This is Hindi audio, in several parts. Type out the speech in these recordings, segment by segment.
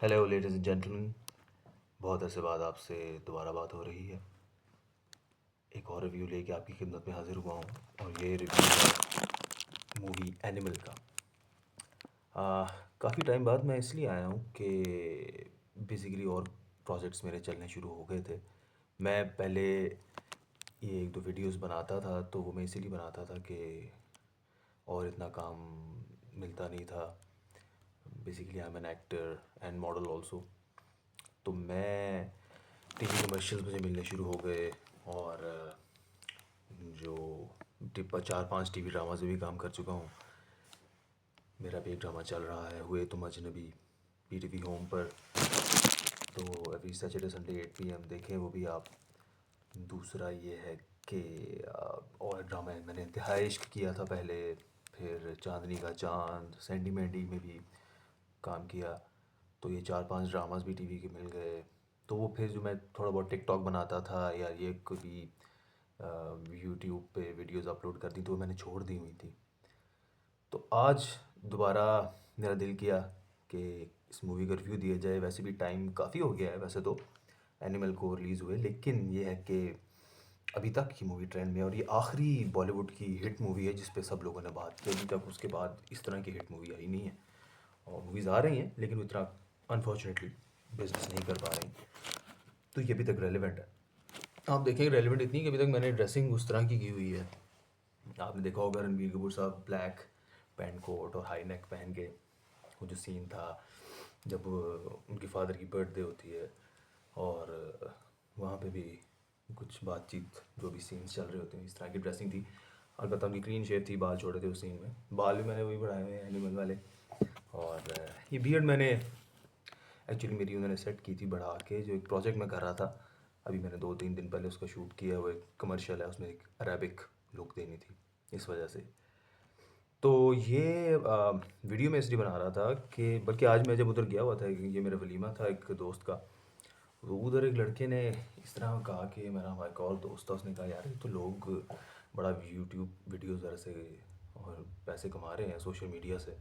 Hello ladies and gentleman. बहुत अरसे बाद आपसे दोबारा बात हो रही है। एक और रिव्यू लेके आपकी खिदमत में हाजिर हुआ हूँ और ये रिव्यू है मूवी एनिमल का। काफ़ी टाइम बाद मैं इसलिए आया हूँ कि बेसिकली और प्रोजेक्ट्स मेरे चलने शुरू हो गए थे। मैं पहले ये एक दो वीडियोस बनाता था तो वो मैं इसीलिए बनाता था कि और इतना काम मिलता नहीं था। Basically I am an actor and model also. तो मैं टीवी कमर्शियल्स मुझे मिलने शुरू हो गए और जो टिप्पा 4-5 टीवी ड्रामाज में भी काम कर चुका हूँ। मेरा भी एक ड्रामा चल रहा है हुए तुम अजनबी, पीटीवी होम पर। तो एवरी सैटरडे संडे 8 PM देखें वो भी आप। दूसरा ये है कि और ड्रामा मैंने इंतहाई इश्क किया था पहले, फिर चांदनी का चांद, सैंडी मैंडी में भी काम किया। तो ये 4-5 ड्रामास भी टीवी के मिल गए। तो वो फिर जो मैं थोड़ा बहुत टिकटॉक बनाता था या ये कभी यूट्यूब पे वीडियोस अपलोड कर दी तो वो मैंने छोड़ दी हुई थी। तो आज दोबारा मेरा दिल किया कि इस मूवी का रिव्यू दिया जाए। वैसे भी टाइम काफ़ी हो गया है वैसे तो एनिमल को रिलीज़ हुए, लेकिन ये है कि अभी तक की मूवी ट्रेंड में है और ये आखिरी बॉलीवुड की हिट मूवी है जिस पे सब लोगों ने बात की। अभी तक उसके बाद इस तरह की हिट मूवी आई नहीं है। और मूवीज़ आ रही हैं लेकिन वो इतना अनफॉर्चुनेटली बिजनेस नहीं कर पा रही। तो ये अभी तक रेलिवेंट है। आप देखेंगे रेलिवेंट इतनी कि अभी तक मैंने ड्रेसिंग उस तरह की हुई है। आपने देखा होगा रणबीर कपूर साहब ब्लैक पैंट कोट और हाई नेक पहन के वो जो सीन था जब उनकी फादर की बर्थडे होती है और वहाँ पे भी कुछ बातचीत जो भी सीन्स चल रहे होते हैं इस तरह की ड्रेसिंग थी। अलबत्ता उनकी क्लीन शेव थी, बाल छोड़े थे उस सीन में। बाल भी मैंने वही बढ़ाए हुए हैं एनिमल वाले। और ये बियर्ड मैंने एक्चुअली मेरी उन्होंने सेट की थी बढ़ा के, जो एक प्रोजेक्ट मैं कर रहा था। अभी मैंने 2-3 दिन पहले उसका शूट किया। वो एक कमर्शियल है, उसमें एक अरेबिक लुक देनी थी इस वजह से। तो ये वीडियो मैं इसलिए बना रहा था कि बल्कि आज मैं जब उधर गया हुआ था, ये मेरा वलीमा था एक दोस्त का। तो उधर एक लड़के ने इस तरह कहा कि मेरा हमारा एक और दोस्त था, उसने कहा यार ये तो लोग बड़ा यूट्यूब वीडियोस वगैरह से और पैसे कमा रहे हैं सोशल मीडिया से,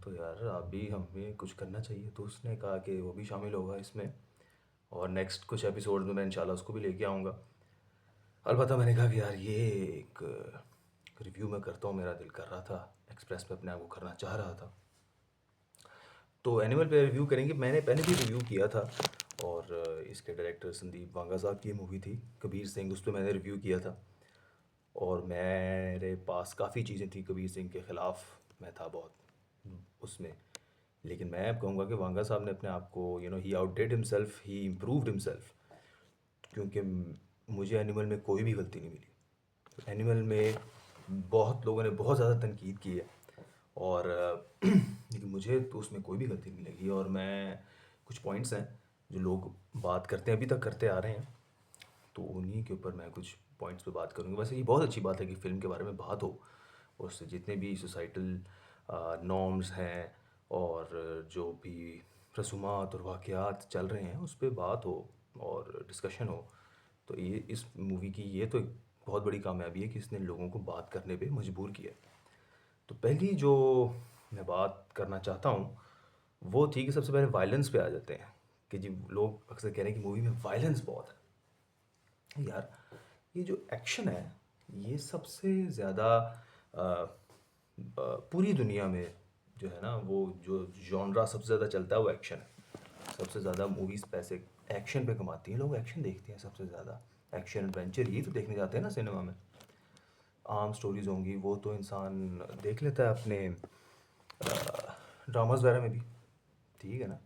तो यार आप भी हमें कुछ करना चाहिए। तो उसने कहा कि वो भी शामिल होगा इसमें और नेक्स्ट कुछ एपिसोड में मैं इंशाल्लाह उसको भी लेके आऊँगा। अलबत्ता मैंने कहा कि यार ये एक रिव्यू मैं करता हूँ, मेरा दिल कर रहा था, एक्सप्रेस में अपने आप को करना चाह रहा था। तो एनिमल पे रिव्यू करेंगे। मैंने पहले भी रिव्यू किया था और इसके डायरेक्टर संदीप वांगा साहब की मूवी थी कबीर सिंह, उस पर मैंने रिव्यू किया था। और मेरे पास काफ़ी चीज़ें थी कबीर सिंह के ख़िलाफ़, मैं था बहुत उसमें। लेकिन मैं अब कहूँगा कि वांगा साहब ने अपने आप को ही आउटडिड हिमसेल्फ, ही इम्प्रूव्ड हिमसेल्फ। क्योंकि मुझे एनिमल में कोई भी गलती नहीं मिली। एनिमल में बहुत लोगों ने बहुत ज़्यादा तनकीद की है और लेकिन मुझे तो उसमें कोई भी गलती नहीं लगी। और मैं कुछ पॉइंट्स हैं जो लोग बात करते हैं, अभी तक करते आ रहे हैं, तो उन्हीं के ऊपर मैं कुछ पॉइंट्स पे बात करूँगा। वैसे ये बहुत अच्छी बात है कि फ़िल्म के बारे में बात हो, उससे जितने भी सोसाइटल नॉर्म्स हैं और जो भी रसूमात और वाक़यात चल रहे हैं उस पे बात हो और डिस्कशन हो। तो ये इस मूवी की ये तो एक बहुत बड़ी कामयाबी है कि इसने लोगों को बात करने पे मजबूर किया। तो पहली जो मैं बात करना चाहता हूँ वो थी कि सबसे पहले वायलेंस पे आ जाते हैं कि जी लोग अक्सर कह रहे हैं कि मूवी में वायलेंस बहुत है। यार ये जो एक्शन है ये सबसे ज़्यादा पूरी दुनिया में जो है ना, वो जो जॉनरा सबसे ज़्यादा चलता है वो एक्शन है। सबसे ज़्यादा मूवीज़ पैसे एक्शन पे कमाती हैं, लोग एक्शन देखते हैं सबसे ज़्यादा। एक्शन एडवेंचर यही तो देखने जाते हैं ना सिनेमा में। आम स्टोरीज़ होंगी वो तो इंसान देख लेता है अपने ड्रामास वगैरह में भी, ठीक है ना।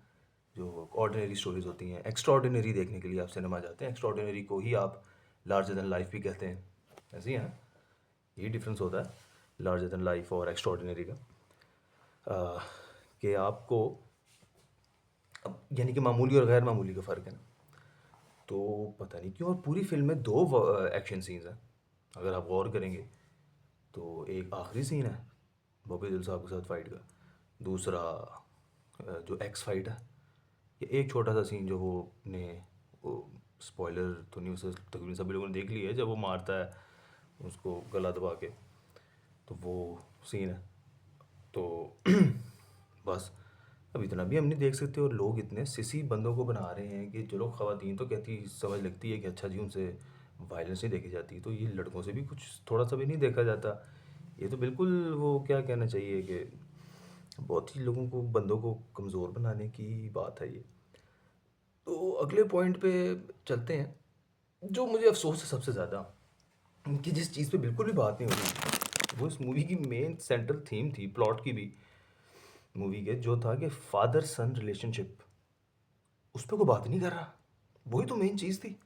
जो ऑर्डिनरी स्टोरीज़ होती हैं, एक्स्ट्रा ऑर्डिनरी देखने के लिए आप सिनेमा जाते हैं। एक्स्ट्रा ऑर्डिनरी को ही आप लार्जर दैन लाइफ भी कहते हैं, ऐसे ही है ना। यही डिफरेंस होता है लार्जर दैन लाइफ और एक्स्ट्रा ऑर्डिनरी का। कि आपको अब यानी कि मामूली और गैर मामूली का फ़र्क है ना। तो पता नहीं क्यों और पूरी फ़िल्म में 2 एक्शन सीन्स हैं अगर आप गौर करेंगे। तो एक आखिरी सीन है बॉबी देओल साहब के साथ फाइट का। दूसरा जो एक्स फाइट है, ये एक छोटा सा सीन जो वो ने वो स्पॉइलर तो नहीं, उसे तकरीबन सभी लोगों ने देख लिया है, जब वो मारता है उसको गला दबा के, तो वो सीन है। तो बस अब इतना भी हम नहीं देख सकते, और लोग इतने सिसी बंदों को बना रहे हैं कि चलो ख़वातीन तो कहती समझ लगती है कि अच्छा जी उनसे वायलेंस नहीं देखी जाती, तो ये लड़कों से भी कुछ थोड़ा सा भी नहीं देखा जाता। ये तो बिल्कुल वो क्या कहना चाहिए कि बहुत ही लोगों को, बंदों को कमज़ोर बनाने की बात है ये। तो अगले पॉइंट पे चलते हैं। जो मुझे अफ़सोस है सबसे ज़्यादा, कि जिस चीज़ पे बिल्कुल भी बात नहीं हो रही, वो इस मूवी की मेन सेंट्रल थीम थी, प्लॉट की भी, मूवी के, जो था कि फादर सन रिलेशनशिप, उस पे कोई बात नहीं कर रहा। वही तो मेन चीज़ थी।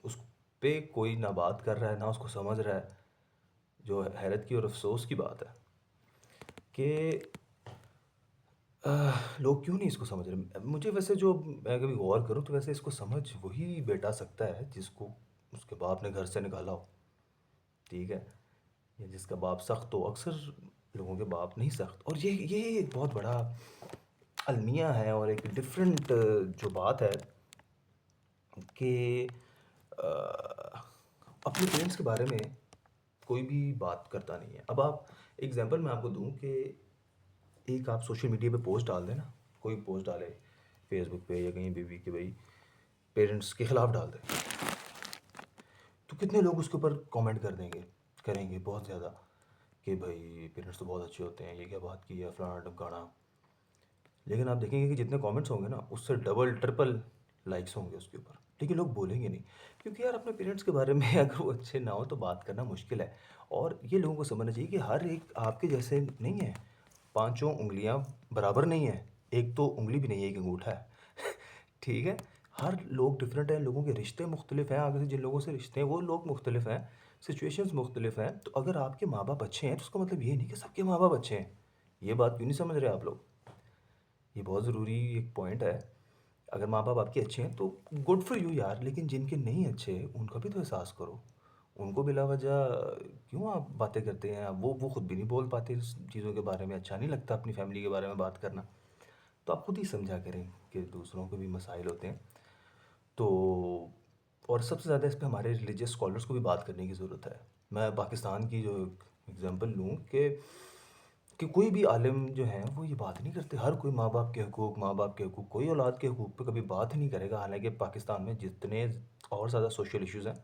उस पे कोई ना बात कर रहा है, ना उसको समझ रहा है। जो हैरत की और अफ़सोस की बात है कि लोग क्यों नहीं इसको समझ रहे। मुझे वैसे, जो मैं कभी गौर करूँ तो वैसे इसको समझ वही बेटा सकता है जिसको उसके बाप ने घर से निकाला हो, ठीक है, या जिसका बाप सख्त हो। अक्सर लोगों के बाप नहीं सख्त, और ये एक बहुत बड़ा अलमिया है और एक डिफरेंट जो बात है कि अपने पेरेंट्स के बारे में कोई भी बात करता नहीं है। अब आप एग्जांपल मैं आपको दूं कि एक आप सोशल मीडिया पे पोस्ट डाल दें ना, कोई पोस्ट डाले फेसबुक पे या कहीं भी कि भाई पेरेंट्स के ख़िलाफ़ डाल दें, तो कितने लोग उसके ऊपर कमेंट कर देंगे, करेंगे बहुत ज़्यादा, कि भाई पेरेंट्स तो बहुत अच्छे होते हैं, ये क्या बात की है, फलाना ढमकाना। लेकिन आप देखेंगे कि जितने कमेंट्स होंगे ना, उससे डबल ट्रिपल लाइक्स होंगे उसके ऊपर, लेकिन लोग बोलेंगे नहीं। क्योंकि यार अपने पेरेंट्स के बारे में अगर वो अच्छे ना हो तो बात करना मुश्किल है। और ये लोगों को समझना चाहिए कि हर एक आपके जैसे नहीं है, पांचों उंगलियां बराबर नहीं है, एक तो उंगली भी नहीं है, एक अंगूठा है। ठीक है, हर लोग डिफरेंट हैं, लोगों के रिश्ते मुख्तलिफ हैं, आगे से जिन लोगों से रिश्ते हैं वो लोग मुख्तलिफ हैं, सिचुएशंस मुख्तलिफ हैं। तो अगर आपके माँ बाप अच्छे हैं तो उसका मतलब ये नहीं कि सबके माँ बाप अच्छे हैं। ये बात क्यों नहीं समझ रहे आप लोग? ये बहुत ज़रूरी एक पॉइंट है। अगर माँ बाप आपके अच्छे हैं तो गुड फॉर यू यार, लेकिन जिनके नहीं अच्छे उनका भी तो एहसास करो। उनको बिला वजह क्यों आप बातें करते हैं? वो खुद भी नहीं बोल पाते इस चीज़ों के बारे में, अच्छा नहीं लगता अपनी फैमिली के बारे में बात करना। तो आप खुद ही समझा करें कि दूसरों के भी मसाइल होते हैं। तो और सबसे ज़्यादा इस पे हमारे रिलीजियस स्कॉलर्स को भी बात करने की ज़रूरत है। मैं पाकिस्तान की जो एग्ज़ाम्पल लूँ कि कोई भी आलिम जो हैं वो ये बात नहीं करते। हर कोई माँ बाप के हकूक़, कोई औलाद के हकूक़ पे कभी बात ही नहीं करेगा। हालाँकि पाकिस्तान में जितने और ज़्यादा सोशल इश्यूज़ हैं,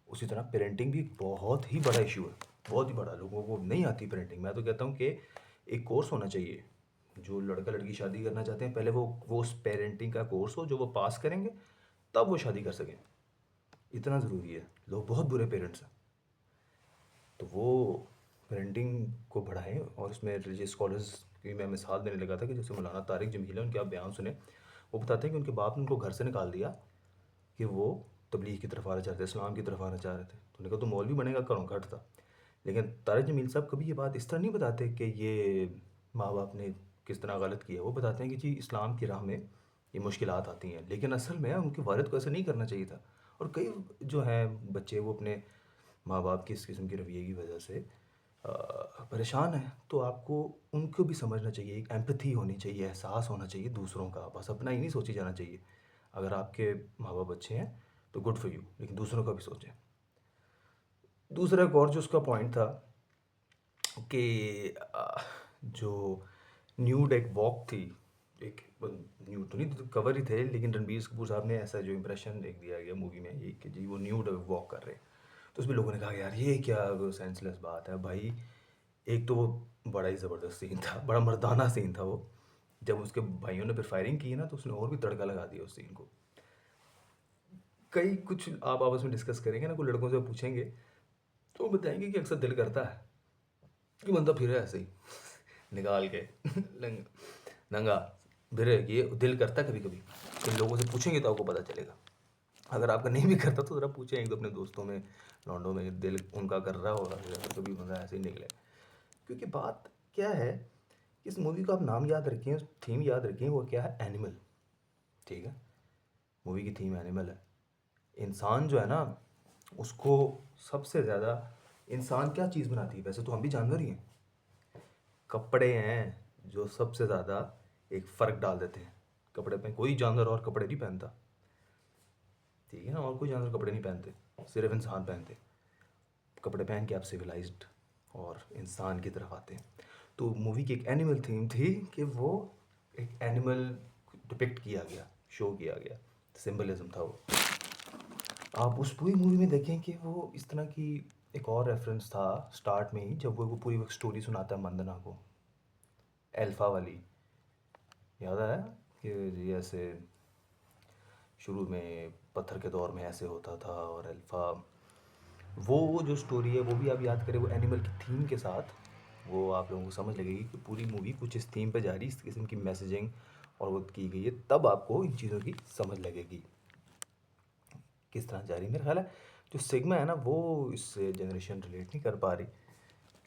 उसी तरह पेरेंटिंग भी एक बहुत ही बड़ा इश्यू है, बहुत ही बड़ा। लोगों को नहीं आती पेरेंटिंग। मैं तो कहता हूँ कि एक कोर्स होना चाहिए। जो लड़का लड़की शादी करना चाहते हैं, पहले वो उस पेरेंटिंग का कोर्स हो जो वो पास करेंगे, तब वो शादी कर सकें। इतना ज़रूरी है। लोग बहुत बुरे पेरेंट्स हैं, तो वो पेरेंटिंग को बढ़ाएं। और इसमें रिलीजियस स्कॉलर्स की मैं मिसाल देने लगा था कि जैसे मौलाना तारिक जमील है, उनके आप बयान सुने। वो बताते हैं कि उनके बाप ने उनको घर से निकाल दिया कि वो तबलीग की तरफ आना चाहते थे, इस्लाम की तरफ आना चाह रहे थे। तो उन्होंने कहा तो मौलवी बनेगा, करो घट था। लेकिन तारिक जमील साहब कभी ये बात इस तरह नहीं बताते कि ये माँ बाप ने किस तरह गलत किया। वो बताते हैं कि जी इस्लाम की राह में ये मुश्किलात आती हैं, लेकिन असल में उनके वालिद को ऐसा नहीं करना चाहिए था। और कई जो हैं बच्चे, वो अपने माँ बाप की इस किस्म के रवैये की वजह से परेशान है। तो आपको उनको भी समझना चाहिए, एक एम्पैथी होनी चाहिए, एहसास होना चाहिए दूसरों का, बस अपना ही नहीं सोची जाना चाहिए। अगर आपके माँ बाप अच्छे हैं तो गुड फॉर यू, लेकिन दूसरों का भी सोचें। दूसरा एक और जो उसका पॉइंट था कि जो न्यूड एक वॉक थी, एक न्यूड तो नहीं तो कवर ही थे, लेकिन रणबीर कपूर साहब ने ऐसा जो इम्प्रेशन एक दिया गया मूवी में ये कि जी वो न्यूड वॉक कर रहे हैं। तो उसमें लोगों ने कहा यार ये क्या सेंसलेस बात है भाई। एक तो वो बड़ा ही ज़बरदस्त सीन था, बड़ा मर्दाना सीन था वो। जब उसके भाइयों ने फिर फायरिंग की ना, तो उसने और भी तड़का लगा दिया उस सीन को। कई कुछ आप आपस में डिस्कस करेंगे ना, कोई लड़कों से पूछेंगे तो वो बताएंगे कि अक्सर दिल करता है कि बंदा फिर ऐसे ही निकाल के नंगा फिरे, ये दिल करता है कभी कभी। तो लोगों से पूछेंगे तो आपको पता चलेगा। अगर आपका नहीं भी करता तो ज़रा पूछें एक दो अपने दोस्तों में, लौंडों में, दिल उनका कर रहा होगा, तो कभी बंदा ऐसे ही निकले। क्योंकि बात क्या है, इस मूवी का आप नाम याद रखें, थीम याद रखें, वो क्या है, एनिमल। ठीक है, मूवी की थीम एनिमल है। इंसान जो है ना, उसको सबसे ज़्यादा इंसान क्या चीज़ बनाती है? वैसे तो हम भी जानवर ही हैं। कपड़े हैं जो सबसे ज़्यादा एक फ़र्क डाल देते हैं। कपड़े पे कोई जानवर और कपड़े नहीं पहनता, ठीक है ना, और कोई जानवर कपड़े नहीं पहनते, सिर्फ इंसान पहनते। कपड़े पहन के आप सिविलाइज्ड और इंसान की तरफ आते हैं। तो मूवी की एक एनिमल थीम थी कि वो एक एनिमल डिपिक्ट किया गया, शो किया गया, सिंबलिज्म था वो। आप उस पूरी मूवी में देखें कि वो इस तरह की एक और रेफरेंस था स्टार्ट में ही, जब वो पूरी स्टोरी सुनाता है मंदना को, अल्फा वाली, याद आया कि जी ऐसे शुरू में पत्थर के दौर में ऐसे होता था और अल्फा, वो जो स्टोरी है वो भी आप याद करें, वो एनिमल की थीम के साथ, वो आप लोगों को समझ लगेगी कि पूरी मूवी कुछ इस थीम पे जा रही है, इस किस्म की मैसेजिंग और वो की गई है, तब आपको इन चीज़ों की समझ लगेगी किस तरह जा रही है। मेरा ख्याल है जो सिग्मा है ना वो इससे जनरेशन रिलेट नहीं कर पा रही,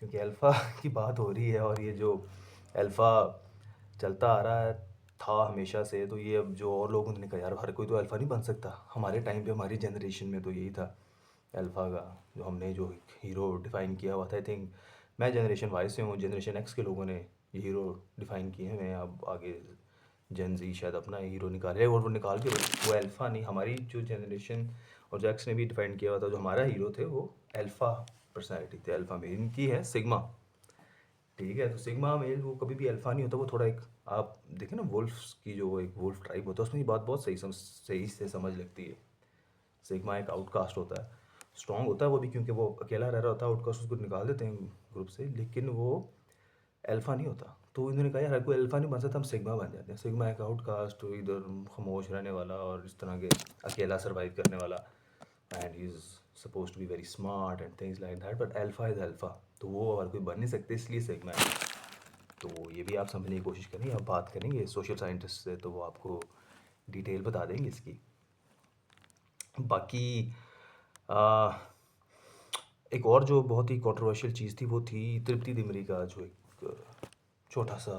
क्योंकि अल्फ़ा की बात हो रही है और ये जो अल्फ़ा चलता आ रहा है था हमेशा से, तो ये अब जो और लोग उन्होंने कहा यार हर कोई तो अल्फ़ा नहीं बन सकता, हमारे टाइम पे हमारी जनरेशन में तो यही था अल्फ़ा का, जो हमने जो हीरो डिफ़ाइन किया हुआ था। आई थिंक मैं जनरेशन वाई से हूँ, जनरेशन एक्स के लोगों ने ये हीरो डिफ़ाइन किए हैं, अब आगे जेन ज़ी शायद अपना हीरो निकाले और वो निकाल के, वो अल्फ़ा नहीं, हमारी जो जनरेशन और जो एक्स ने भी डिफ़ाइन किया हुआ था, जो हमारा हीरो थे वो अल्फ़ा पर्सनैलिटी थे, अल्फ़ा मेल, इनकी है सिग्मा। ठीक है, तो सिग्मा मेल वो कभी भी अल्फ़ा नहीं होता, वो थोड़ा एक, आप देखें ना वुल्फ्स की जो एक वुल्फ ट्राइब होता है उसमें ये बात बहुत सही से समझ लगती है। सिग्मा एक आउटकास्ट होता है, स्ट्रॉन्ग होता है वो भी, क्योंकि वो अकेला रह रहा होता है, आउटकास्ट उसको निकाल देते हैं ग्रुप से, लेकिन वो अल्फ़ा नहीं होता। तो इन्होंने कहा यार हर कोई अल्फ़ा नहीं बन सकता, हम सिग्मा बन जाते हैं। सिग्मा एक आउटकास्ट, इधर खामोश रहने वाला और इस तरह के अकेला सर्वाइव करने वाला, and he is supposed to be very smart and things like that, but alpha is alpha, तो वो हर कोई बन नहीं सकते, इसलिए सिग्मा है। तो ये भी आप समझने की कोशिश करेंगे, आप बात करेंगे सोशल साइंटिस्ट से तो वो आपको डिटेल बता देंगे इसकी। बाकी आ, एक और जो बहुत ही कंट्रोवर्शियल चीज़ थी वो थी तृप्ति दिमरी का जो एक छोटा सा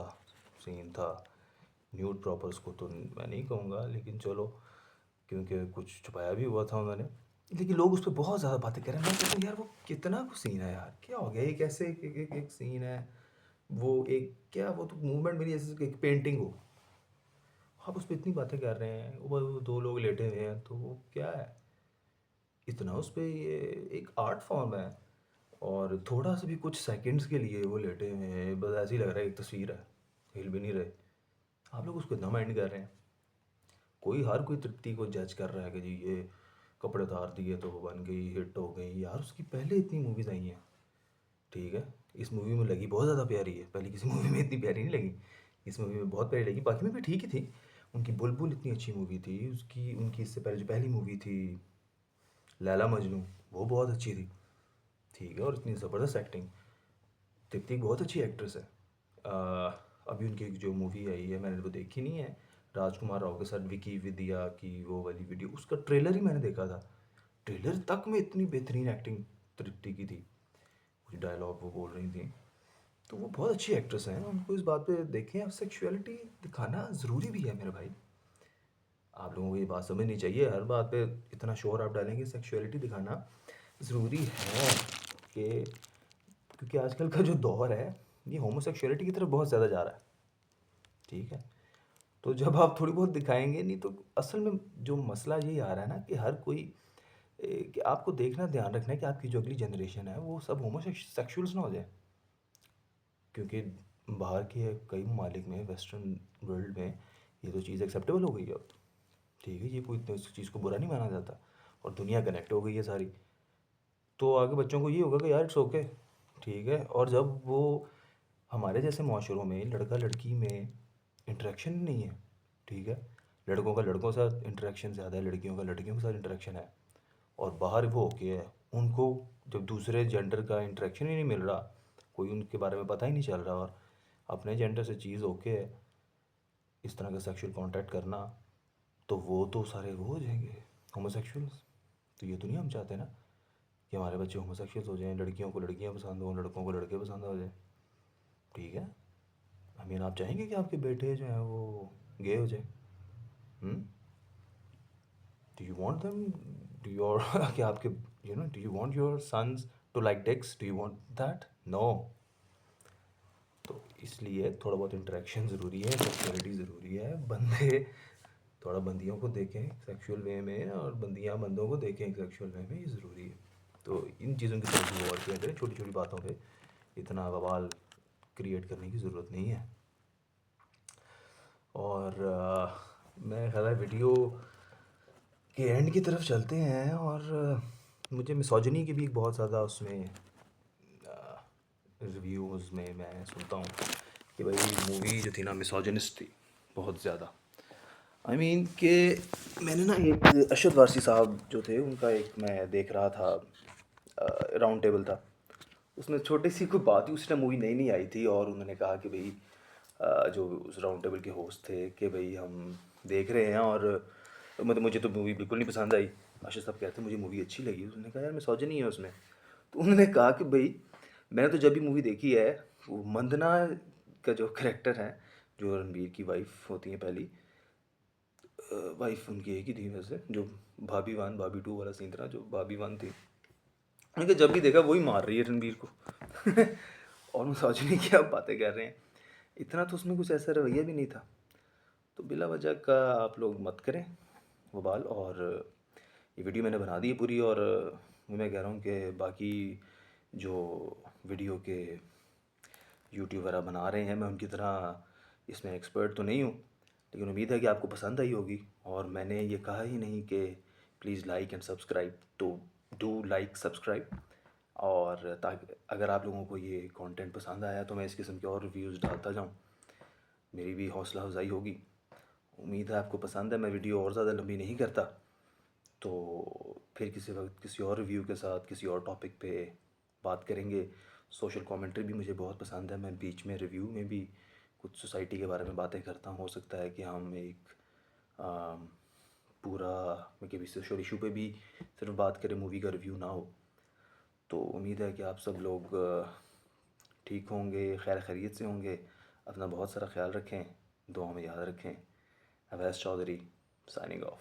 सीन था, न्यूड प्रॉपर्स को तो मैं नहीं कहूँगा, लेकिन चलो, क्योंकि कुछ छुपाया भी हुआ था उन्होंने, लेकिन लोग उस पर बहुत ज़्यादा बातें कर रहे हैं। मैं कहता हूँ यार वो कितना कुछ सीन है यार, क्या हो गया, एक ऐसे एक सीन है, वो एक क्या, वो तो मूवमेंट मेरी जैसे एक पेंटिंग हो, आप उस पर इतनी बातें कर रहे हैं, वो दो लोग लेटे हुए हैं, तो वो क्या है इतना उस पर, ये एक आर्ट फॉर्म है, और थोड़ा सा भी कुछ सेकंड्स के लिए वो लेटे हुए हैं, बस ऐसे ही लग रहा है एक तस्वीर है, हिल भी नहीं रहे, आप लोग उसको इतना माइंड कर रहे हैं। कोई हर कोई तृप्ति को जज कर रहा है कि जी ये कपड़े उतार दिए तो वो बन गई, हिट हो गई, यार उसकी पहले इतनी मूवीज़ आई हैं, ठीक है, इस मूवी में लगी बहुत ज़्यादा प्यारी है, पहले किसी मूवी में इतनी प्यारी नहीं लगी, इस मूवी में बहुत प्यारी लगी, बाकी में भी ठीक ही थी। उनकी बुलबुल इतनी अच्छी मूवी थी, उसकी उनकी इससे पहले जो पहली मूवी थी लैला मजनू, वो बहुत अच्छी थी, ठीक है, और इतनी ज़बरदस्त एक्टिंग, तृप्ति एक बहुत अच्छी एक्ट्रेस है। अभी उनकी एक जो मूवी आई है मैंने वो देखी नहीं है, राजकुमार राव के साथ विकी विदिया की वो वाली वीडियो, उसका ट्रेलर ही मैंने देखा था, ट्रेलर तक में इतनी बेहतरीन एक्टिंग तृप्ति की थी, कुछ डायलॉग वो बोल रही थी, तो वो बहुत अच्छी एक्ट्रेस हैं, उनको इस बात पे देखें, सेक्सुअलिटी दिखाना ज़रूरी भी है मेरे भाई, आप लोगों को ये बात समझनी चाहिए, हर बात पे इतना शोर आप डालेंगे, सेक्सुअलिटी दिखाना ज़रूरी है कि, क्योंकि आजकल का जो दौर है ये होमोसेक्सुअलिटी की तरफ बहुत ज़्यादा जा रहा है, ठीक है, तो जब आप थोड़ी बहुत दिखाएंगे नहीं तो असल में जो मसला यही आ रहा है ना कि हर कोई कि आपको देखना, ध्यान रखना है कि आपकी जो अगली जनरेशन है वो सब होमोसेक्सुअल्स ना हो जाए, क्योंकि बाहर के कई ममालिक में, वेस्टर्न वर्ल्ड में ये तो चीज़ एक्सेप्टेबल हो गई है अब, ठीक है, ये कोई इतने इस चीज़ को बुरा नहीं माना जाता, और दुनिया कनेक्ट हो गई है सारी, तो आगे बच्चों को ये होगा कि यार इट्स ओके, ठीक है, और जब वो हमारे जैसे माशरों में लड़का लड़की में इंटरेक्शन नहीं है, ठीक है, लड़कों का लड़कों के साथ इंटरेक्शन ज़्यादा है, लड़कियों का लड़कियों के साथ इंटरेक्शन है, और बाहर वो ओके है, उनको जब दूसरे जेंडर का इंटरेक्शन ही नहीं मिल रहा, कोई उनके बारे में पता ही नहीं चल रहा, और अपने जेंडर से चीज़ ओके है, इस तरह का सेक्सुअल कांटेक्ट करना, तो वो तो सारे वो हो जाएंगे होमोसेक्सुअल्स, तो ये तो नहीं हम चाहते ना कि हमारे बच्चे होमोसेक्सुअल्स हो जाएं, लड़कियों को लड़कियां पसंद हो, लड़कों को लड़के पसंद हो जाए, ठीक है, आई मीन आप चाहेंगे कि आपके बेटे जो हैं वो गे हो जाए, hmm, do you want them, do your कि आपके, you know, do you want your sons to like dicks, do you want that, no, तो इसलिए थोड़ा बहुत इंटरेक्शन ज़रूरी है, सेक्सुअलिटी ज़रूरी है, बंदे थोड़ा बंदियों को देखें सेक्सुअल वे में और बंदियां बंदों को देखें सेक्सुअल वे में, ये ज़रूरी है, तो इन चीज़ों की तरफ गौर किया करें, छोटी छोटी बातों पे इतना बवाल क्रिएट करने की ज़रूरत नहीं है। और मैं ख़ैर वीडियो के एंड की तरफ चलते हैं। और मुझे मिसोजिनी की भी एक बहुत ज़्यादा उसमें रिव्यूज़ में मैं सुनता हूँ कि भाई मूवी जो थी ना मिसोजिनिस्ट थी बहुत ज़्यादा। आई मीन कि मैंने ना एक अरशद वारसी साहब जो थे उनका एक मैं देख रहा था, राउंड टेबल था। उसमें छोटी सी कोई बात ही, उस टाइम मूवी नई नई आई थी और उन्होंने कहा कि भाई जो उस राउंड टेबल के होस्ट थे कि भाई हम देख रहे हैं और मतलब मुझे तो मूवी बिल्कुल नहीं पसंद आई। अरशद साहब कहते मुझे मूवी अच्छी लगी। उन्होंने कहा यार मिसोजिनी है उसमें। तो उन्होंने कहा कि भाई मैंने तो जब भी मूवी देखी है वो मंदना का जो करेक्टर है, जो रणबीर की वाइफ होती है पहली, वाइफ उनकी एक ही थी वैसे, जो भाभी वन भाभी टू वाला सीन था, जो भाभी वन थी। मैंने कहा जब भी देखा वही मार रही है रणबीर को। और मिसोजिनी की आप बातें कर रहे हैं, इतना तो उसमें कुछ ऐसा रवैया भी नहीं था। तो बिला वजह का आप लोग मत करें वबाल। और ये वीडियो मैंने बना दी है पूरी। और मैं कह रहा हूँ कि बाकी जो वीडियो के यूट्यूब वगैरह बना रहे हैं, मैं उनकी तरह इसमें एक्सपर्ट तो नहीं हूँ, लेकिन उम्मीद है कि आपको पसंद आई होगी। और मैंने ये कहा ही नहीं कि प्लीज़ लाइक एंड सब्सक्राइब, तो डू लाइक सब्सक्राइब। और ताकि अगर आप लोगों को ये कंटेंट पसंद आया तो मैं इस किस्म के और रिव्यूज़ डालता जाऊँ, मेरी भी हौसला अफजाई होगी। उम्मीद है आपको पसंद है। मैं वीडियो और ज़्यादा लंबी नहीं करता, तो फिर किसी वक्त किसी और रिव्यू के साथ किसी और टॉपिक पे बात करेंगे। सोशल कमेंट्री भी मुझे बहुत पसंद है। मैं बीच में रिव्यू में भी कुछ सोसाइटी के बारे में बातें करता हूँ। हो सकता है कि हम एक आम, पूरा मैं कभी सोशल इशू पे भी सिर्फ बात करें, मूवी का रिव्यू ना हो। तो उम्मीद है कि आप सब लोग ठीक होंगे, खैर खैरियत से होंगे। अपना बहुत सारा ख्याल रखें, दुआ में याद रखें। Awais Chaudhary signing of.